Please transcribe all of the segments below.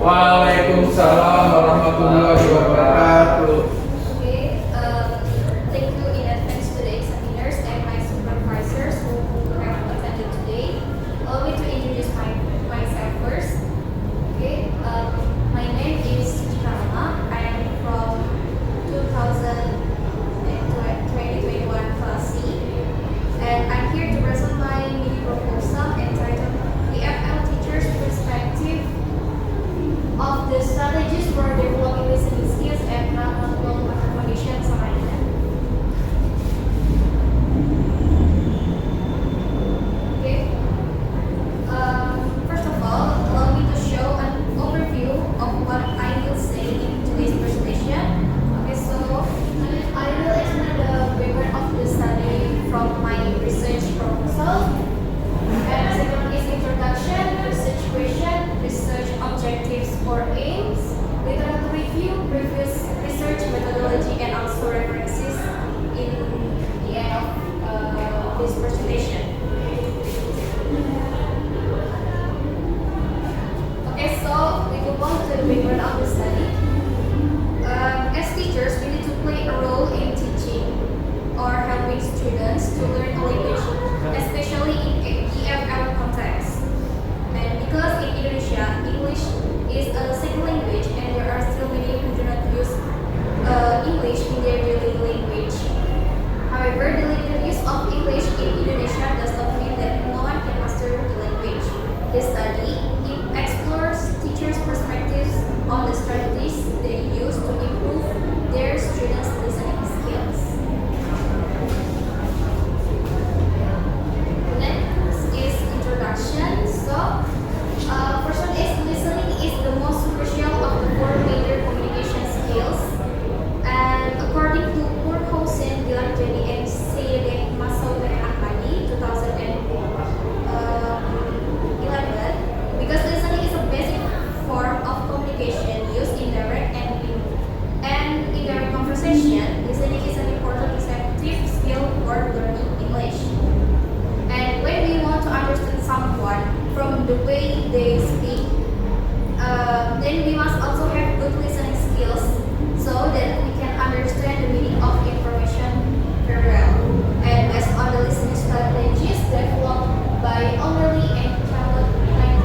Waalaikumsalam warahmatullahi wabarakatuh. Okay, thank you in advance to the examiners and my supervisors who have attended today. Allow me to introduce myself first. Okay, my name is Karma. I am from 2021 class C, and I'm here to present my mini proposal entitled EFL Teachers' Perspective of the Strategies for Developing Listening Skills and Non-Verbal Accommodation Samarinda. Okay. First of all, allow me to show an overview of what I will say in today's presentation. Okay, so I will explain the background of the study from my research proposal. And second is introduction, research question, research objectives or aims, literature review, previous research methodology, and also references in the end of this presentation. Okay, so we move on to the background of the study. As teachers, we need to play a role in teaching or helping students to learn a language, especially in EFL context. And because in Indonesia, English is a second language and there are still many who do not use English in their daily language. However, the limited use of English in Indonesia does not mean that no one can master the language. This study explores teachers' perspectives on the strategies they use to improve their students' listening skills. Next is introduction. So, first one is listening is the most crucial of the four major communication skills. And according to Purhausen, Dilarjani, and Seyedeh Masaudah Ahmadi, 2011, because listening is a basic form of communication used in direct and indirect conversation, listening is an important receptive skill for learning English. And when we want to understand someone from the way they speak, then we must also have good listening skills so that we can understand the meaning of information very well. And based on the listening strategies developed by O'Malley and Charlotte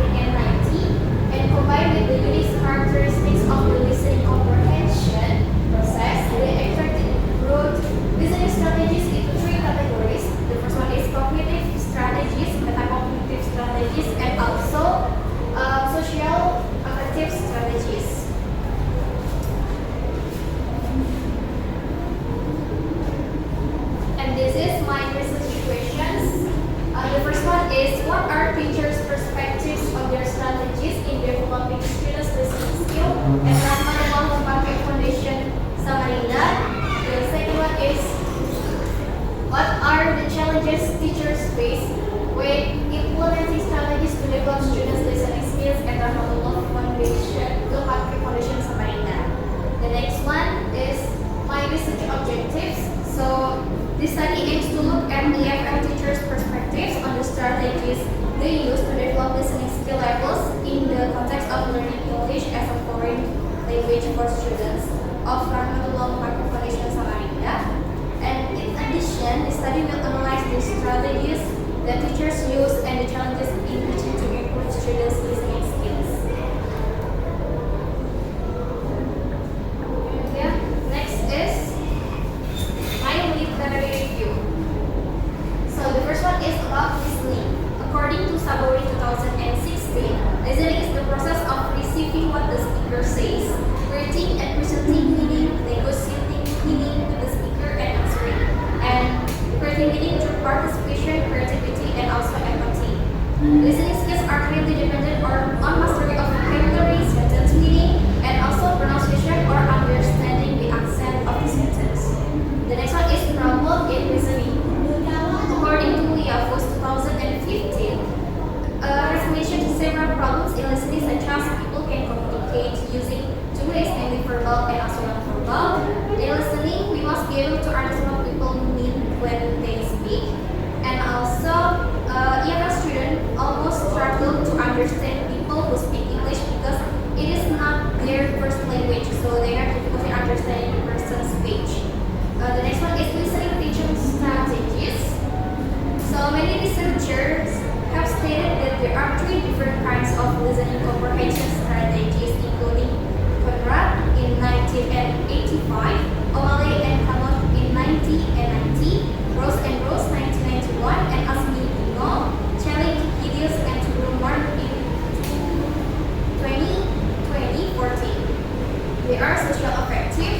1990 and combined with the unique characteristics of the listening comprehension process, they extracted broad listening strategies into three categories. The first one is cognitive strategies, metacognitive strategies, and also social affective strategies. And this is my research questions. The first one is, what are teachers' perspectives on their strategies in developing students' listening skill and non-verbal Memakai Foundation Samarinda? The second one is, what are the challenges teachers face when implementing strategies to develop students' listening skills and non-verbal Memakai Foundation Samarinda? The next one is my research objectives. So this study aims to look at EFL teachers' perspectives on the strategies they use to develop listening skill levels in the context of learning English as a foreign language for students of Rahmatullah Memakai Foundation Samarinda. And in addition, the study will analyze the strategies that teachers use and the challenges in teaching to improve students' listening skills. Yeah. Next is my literary review. So the first one is about listening. According to Sabori 2016, listening is the process of receiving what the speaker says, creating and presenting meaning, negotiating meaning with the speaker, and answering, and creating meaning through participation, creativity, and also empathy. Listening skills are highly dependent on mastery of vocabulary, sentence meaning, and also pronunciation or understanding the accent of the sentence. The next one is problem in listening. According to Liavos 2015, has mentioned several problems in listening, such as people can communicate using two ways, namely verbal and also non-verbal. In listening, we must be able to understand what people mean when they speak, and also EFL students almost struggle to understand people who speak English because it is not listening comprehension strategies, including Conrad in 1985, O'Malley and Hammond in 1990, Rose and Rose 1991, and Asmi Dino, Chelly, Gideus, and Rumor in 2014. They are social affective,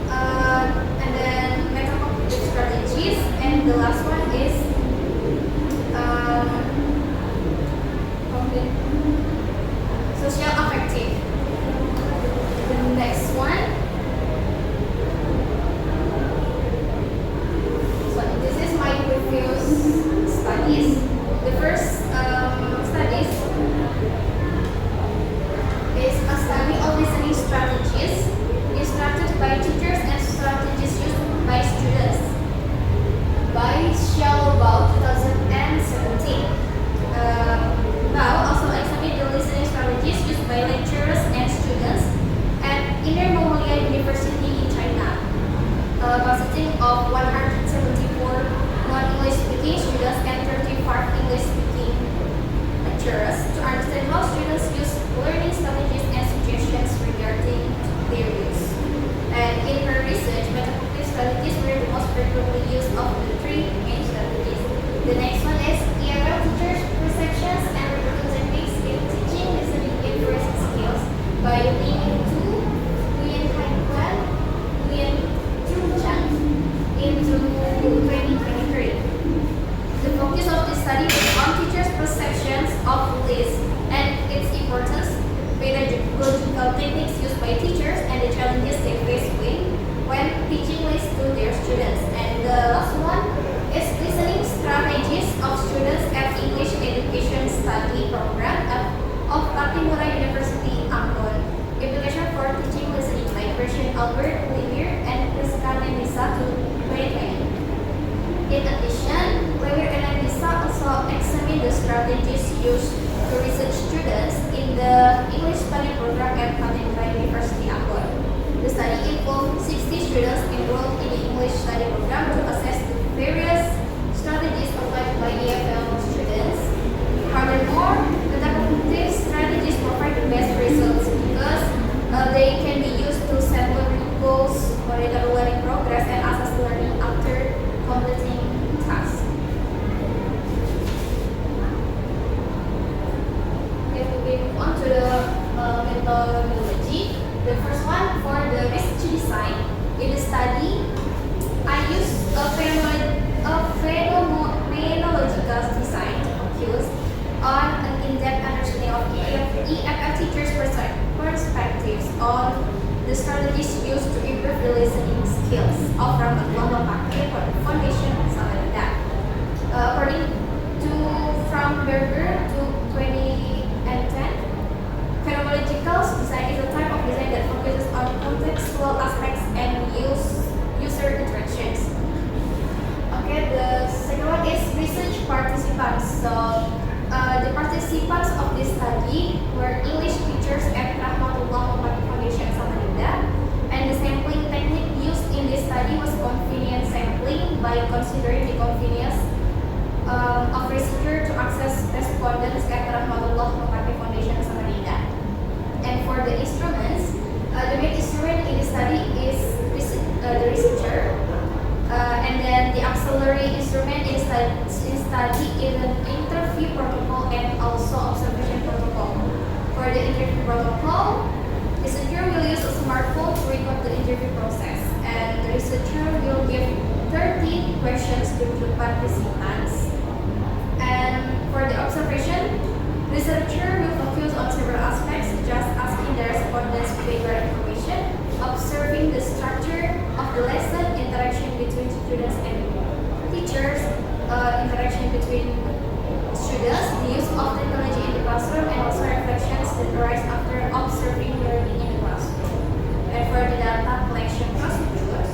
and then metacognitive strategies, and the last one is social affective. The next one. So this is my previous studies. The first studies is a study of listening strategies instructed by teachers and strategies used by students by Shalobal 2017. Now also examine the listening strategies used by lecturers and students at Inner Mongolia University in China, consisting of 174 non-English speaking students and 35 English speaking lecturers to understand how students use learning strategies and suggestions regarding their use. And in her research, metacognitive strategies were the most frequently used of the three main strategies. The next one is ERL teachers' perceptions and techniques in teaching listening literacy skills by Lin Tu, Nguyen Hai Quan, Nguyen Trung Chan into 2023. The focus of this study is on teachers' perceptions of LIS and its importance, pedagogical techniques used by teachers, and the challenges they face when teaching LIS to their students. And the last one is listening strategies of students at English Education Study Program of Latimura University, Ambon. Application for teaching listening by Christian Albert, Lemire, and Priska Nisa to 2020. In addition, Lemire and Nisa also examine the strategies used to research students in the English Study Program at Latimura University, Ambon. The study involved 60 students enrolled in the English Study Program to assess the various strategies applied by EFL students. Furthermore, the metacognitive strategies provide the best results because they can be used to set learning goals, monitor learning progress, and assess learning after completing tasks. Okay, we move on to the methodology. The first one for the research design. In the study, I used a phenomenological design to focus on an in-depth understanding of EFL teachers' perspectives on the strategies used to improve the listening skills of Rahmatullah Memakai Foundation and something like that. According to Berger to 2010, phenomenological design is a type of design that focuses on contextual aspects and user interactions. Okay, the second one is research participants. So, the participants of this study were English teachers at Rahmatullah Memakai Foundation Samarinda, and the sampling technique used in this study was convenience sampling by considering the convenience of researcher to access respondents at Rahmatullah Memakai Foundation Samarinda. And for the instruments, the main instrument in the study is the researcher, and then the auxiliary instrument in study is an interview protocol and also observation protocol. For the interview protocol, the researcher will use a smartphone to record the interview process, and the researcher will give 30 questions to the participants. And for the observation, researcher will focus on several aspects, just asking the respondents background information, observing the structure of the lesson, interaction between students and teachers, interaction between students, the use of technology in the classroom, and also reflections that arise after observing learning in the classroom. And for the data collection procedures,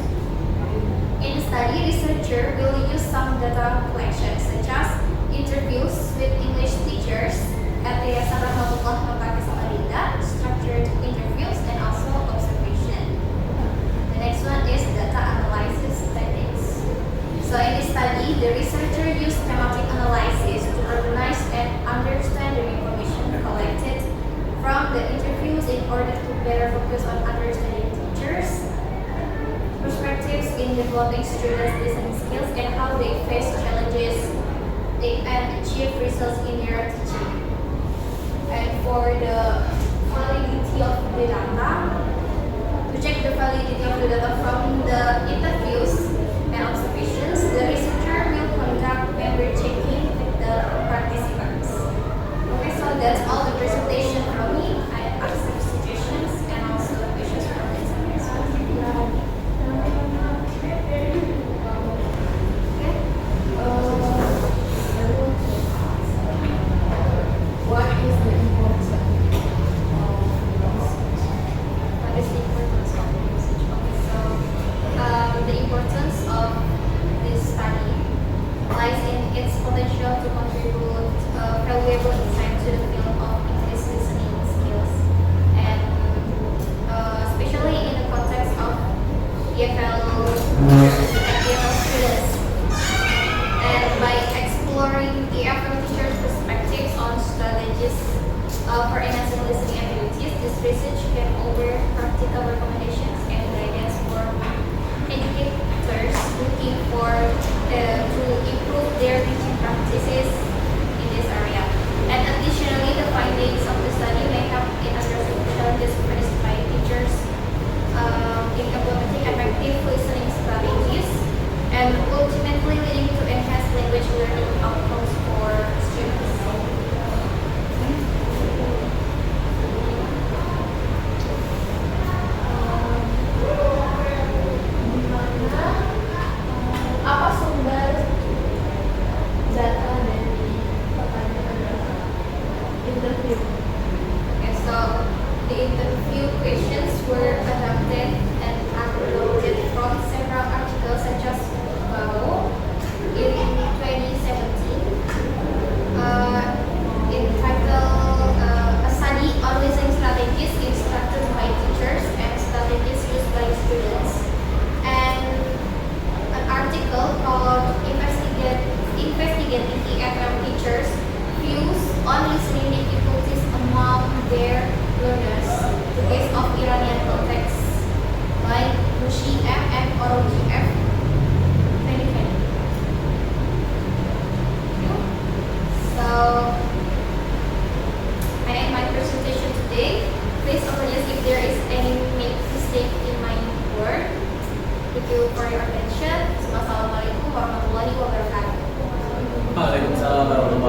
in the study, researcher will use some data collection, such as interviews with English teachers at the Yayasan Rahmatullah Memakai Samarinda, structured interviews, and also observation. The next one is data analysis techniques. So in this study, the researcher used thematic analysis to organize and understand the information developing students' listening skills and how they face challenges and achieve results in their teaching. And for the validity of the data, to check the validity of the data from the interviews and observations, the researcher will conduct memory checking with the participants. Okay, so that's all the presentation from me. I accept suggestions and also questions from the examiners. What is the importance of What is the importance of the research? Okay, so the importance of this study lies in its potential to contribute valuable insight to the field of English listening skills, and especially in the context of EFL students. And by exploring EFL teachers' perspectives on strategies for enhancing listening abilities, this research can offer practical recommendations and guidance for educators looking for to improve their teaching practices in this area. And additionally, the findings of the study may help in addressing challenges faced by teachers in implementing effective listening strategies, and ultimately leading to enhanced language learning outcomes for students. apa sumber data dari pertanyaan interview? Okay, so the interview questions were adapted and uploaded from several articles such as Bao in 2017, entitled A Study on Listening Strategies Instructed by Teachers and Strategies Used by Students, and an article called Investigating EFL Teachers Views on Listening Difficulties Among Their Learners, the case of Iranian context by Mushi M and Oroji F. 2020. So I end my presentation today. Please apologize if there is any mistake in my word. Thank you for your attention. Wassalamualaikum warahmatullahi wabarakatuh. Waalaikumsalam warahmatullahi